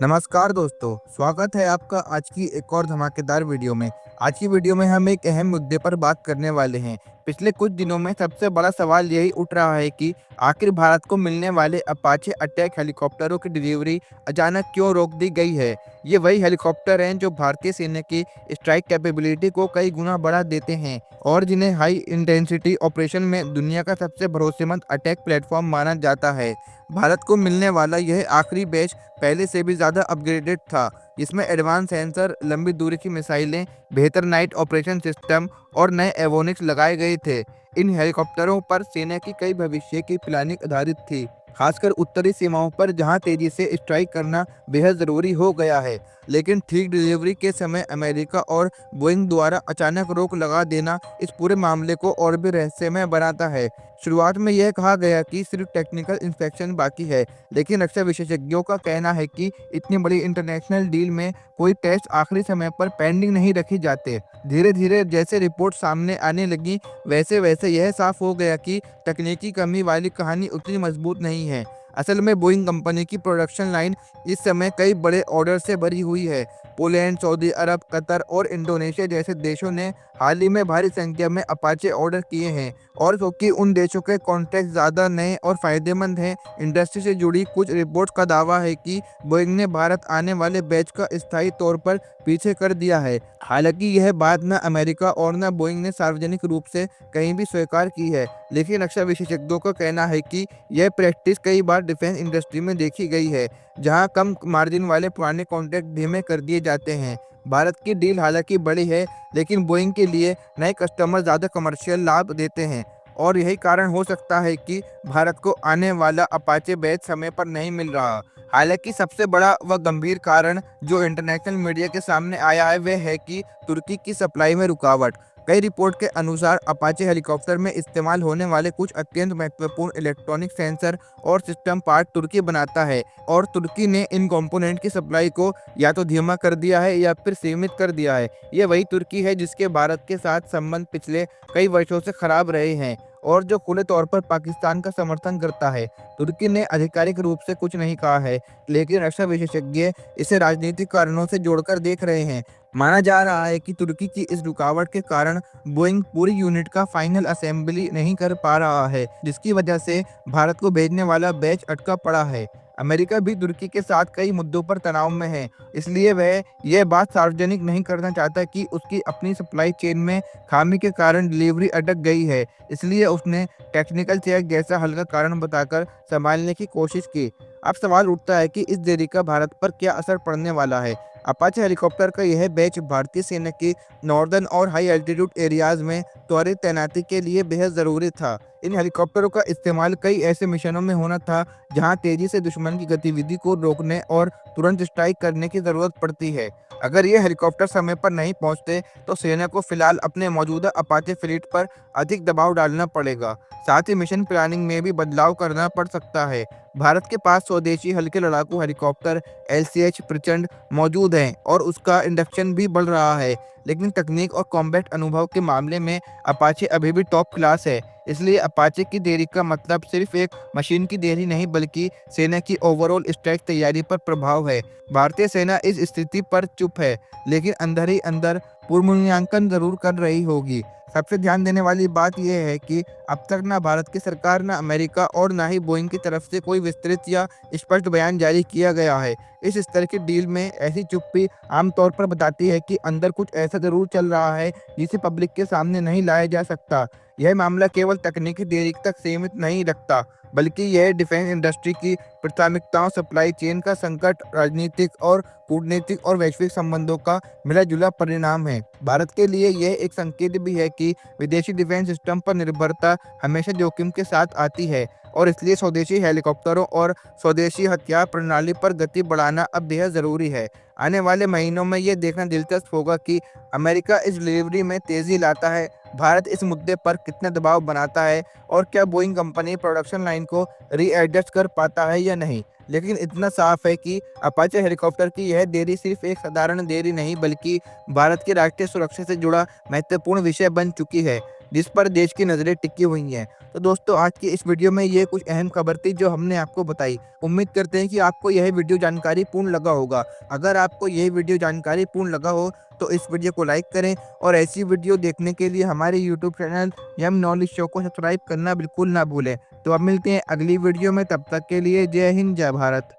नमस्कार दोस्तों, स्वागत है आपका आज की एक और धमाकेदार वीडियो में। आज की वीडियो में हम एक अहम मुद्दे पर बात करने वाले हैं। पिछले कुछ दिनों में सबसे बड़ा सवाल यही उठ रहा है कि आखिर भारत को मिलने वाले अपाचे अटैक हेलीकॉप्टरों की डिलीवरी अचानक क्यों रोक दी गई है। ये वही हेलीकॉप्टर हैं जो भारतीय सेना की स्ट्राइक कैपेबिलिटी को कई गुना बढ़ा देते हैं और जिन्हें हाई इंटेंसिटी ऑपरेशन में दुनिया का सबसे भरोसेमंद अटैक प्लेटफॉर्म माना जाता है। भारत को मिलने वाला यह आखिरी बैच पहले से भी ज़्यादा अपग्रेडेड था, जिसमें एडवांस सेंसर, लंबी दूरी की मिसाइलें, बेहतर नाइट ऑपरेशन सिस्टम और नए एवोनिक्स लगाए गए थे। इन हेलीकॉप्टरों पर सेना की कई भविष्य की प्लानिंग आधारित थी, खासकर उत्तरी सीमाओं पर जहां तेजी से स्ट्राइक करना बेहद ज़रूरी हो गया है। लेकिन ठीक डिलीवरी के समय अमेरिका और बोइंग द्वारा अचानक रोक लगा देना इस पूरे मामले को और भी रहस्यमय बनाता है। शुरुआत में यह कहा गया कि सिर्फ टेक्निकल इंस्पेक्शन बाकी है, लेकिन रक्षा विशेषज्ञों का कहना है कि इतनी बड़ी इंटरनेशनल डील में कोई टेस्ट आखिरी समय पर पेंडिंग नहीं रखे जाते। धीरे धीरे जैसे रिपोर्ट सामने आने लगी, वैसे वैसे यह साफ हो गया कि तकनीकी कमी वाली कहानी उतनी मजबूत नहीं है। असल में बोइंग कंपनी की प्रोडक्शन लाइन इस समय कई बड़े ऑर्डर से भरी हुई है। पोलैंड, सऊदी अरब, कतर और इंडोनेशिया जैसे देशों ने हाल ही में भारी संख्या में अपाचे ऑर्डर किए हैं, और क्योंकि उन देशों के कॉन्ट्रैक्ट ज़्यादा नए और फायदेमंद हैं, इंडस्ट्री से जुड़ी कुछ रिपोर्ट्स का दावा है कि बोइंग ने भारत आने वाले बैच का स्थायी तौर पर पीछे कर दिया है। हालांकि यह बात न अमेरिका और न बोइंग ने सार्वजनिक रूप से कहीं भी स्वीकार की है, लेकिन रक्षा विशेषज्ञों का कहना है कि यह प्रैक्टिस कई बार डिफेंस इंडस्ट्री में देखी गई है, जहां कम मार्जिन वाले पुराने कॉन्ट्रैक्ट धीमे कर दिए जाते हैं। भारत की डील हालांकि बड़ी है, लेकिन बोइंग के लिए नए कस्टमर ज़्यादा कमर्शियल लाभ देते हैं, और यही कारण हो सकता है कि भारत को आने वाला अपाचे बैच समय पर नहीं मिल रहा। हालांकि सबसे बड़ा व गंभीर कारण जो इंटरनेशनल मीडिया के सामने आया है वह है कि तुर्की की सप्लाई में रुकावट। कई रिपोर्ट के अनुसार अपाचे हेलीकॉप्टर में इस्तेमाल होने वाले कुछ अत्यंत महत्वपूर्ण इलेक्ट्रॉनिक सेंसर और सिस्टम पार्ट तुर्की बनाता है, और तुर्की ने इन कंपोनेंट की सप्लाई को या तो धीमा कर दिया है या फिर सीमित कर दिया है। ये वही तुर्की है जिसके भारत के साथ संबंध पिछले कई वर्षों से खराब रहे हैं और जो खुले तौर पर पाकिस्तान का समर्थन करता है। तुर्की ने आधिकारिक रूप से कुछ नहीं कहा है, लेकिन रक्षा विशेषज्ञ इसे राजनीतिक कारणों से जोड़कर देख रहे हैं। माना जा रहा है कि तुर्की की इस रुकावट के कारण बोइंग पूरी यूनिट का फाइनल असेंबली नहीं कर पा रहा है, जिसकी वजह से भारत को भेजने वाला बैच अटका पड़ा है। अमेरिका भी तुर्की के साथ कई मुद्दों पर तनाव में है, इसलिए वह यह बात सार्वजनिक नहीं करना चाहता कि उसकी अपनी सप्लाई चेन में खामी के कारण डिलीवरी अटक गई है। इसलिए उसने टेक्निकल चेक जैसा हल्का कारण बताकर संभालने की कोशिश की। अब सवाल उठता है कि इस देरी का भारत पर क्या असर पड़ने वाला है। अपाचे हेलीकॉप्टर का यह बैच भारतीय सेना की नॉर्दर्न और हाई एल्टीट्यूड एरियाज में त्वरित तैनाती के लिए बेहद ज़रूरी था। इन हेलीकॉप्टरों का इस्तेमाल कई ऐसे मिशनों में होना था जहां तेजी से दुश्मन की गतिविधि को रोकने और तुरंत स्ट्राइक करने की ज़रूरत पड़ती है। अगर ये हेलीकॉप्टर समय पर नहीं पहुंचते तो सेना को फिलहाल अपने मौजूदा अपाचे फ्लीट पर अधिक दबाव डालना पड़ेगा। साथ ही मिशन प्लानिंग में भी बदलाव करना पड़ सकता है। भारत के पास स्वदेशी हल्के लड़ाकू हेलीकॉप्टर LCH प्रचंड मौजूद हैं और उसका इंडक्शन भी बढ़ रहा है, लेकिन तकनीक और कॉम्बैट अनुभव के मामले में अपाचे अभी भी टॉप क्लास है। इसलिए अपाचे की देरी का मतलब सिर्फ एक मशीन की देरी नहीं, बल्कि सेना की ओवरऑल स्ट्राइक तैयारी पर प्रभाव है। भारतीय सेना इस स्थिति पर चुप है, लेकिन अंदर ही अंदर पूर्वमूल्यांकन जरूर कर रही होगी। सबसे ध्यान देने वाली बात यह है कि अब तक ना भारत की सरकार, ना अमेरिका और ना ही बोइंग की तरफ से कोई विस्तृत या स्पष्ट बयान जारी किया गया है। इस स्तर की डील में ऐसी चुप्पी आमतौर पर बताती है कि अंदर कुछ ऐसा जरूर चल रहा है जिसे पब्लिक के सामने नहीं लाया जा सकता। यह मामला केवल तकनीकी देरी तक सीमित नहीं रखता, बल्कि यह डिफेंस इंडस्ट्री की प्राथमिकताओं, सप्लाई चेन का संकट, राजनीतिक और कूटनीतिक और वैश्विक संबंधों का मिला जुला परिणाम है। भारत के लिए यह एक संकेत भी है कि विदेशी डिफेंस सिस्टम पर निर्भरता हमेशा जोखिम के साथ आती है, और इसलिए स्वदेशी हेलीकॉप्टरों और स्वदेशी हथियार प्रणाली पर गति बढ़ाना अब बेहद ज़रूरी है। आने वाले महीनों में यह देखना दिलचस्प होगा कि अमेरिका इस डिलीवरी में तेज़ी लाता है, भारत इस मुद्दे पर कितना दबाव बनाता है, और क्या बोइंग कंपनी प्रोडक्शन लाइन को रीएडजस्ट कर पाता है या नहीं। लेकिन इतना साफ है कि अपाचे हेलीकॉप्टर की यह देरी सिर्फ एक साधारण देरी नहीं, बल्कि भारत की राष्ट्रीय सुरक्षा से जुड़ा महत्वपूर्ण विषय बन चुकी है। जिस पर देश की नज़रें टिकी हुई हैं। तो दोस्तों, आज की इस वीडियो में ये कुछ अहम खबर थी जो हमने आपको बताई। उम्मीद करते हैं कि आपको यह वीडियो जानकारी पूर्ण लगा होगा। अगर आपको यह वीडियो जानकारी पूर्ण लगा हो तो इस वीडियो को लाइक करें और ऐसी वीडियो देखने के लिए हमारे यूट्यूब चैनल यम नॉलेज शो को सब्सक्राइब करना बिल्कुल ना भूलें। तो अब मिलते हैं अगली वीडियो में, तब तक के लिए जय हिंद, जय भारत।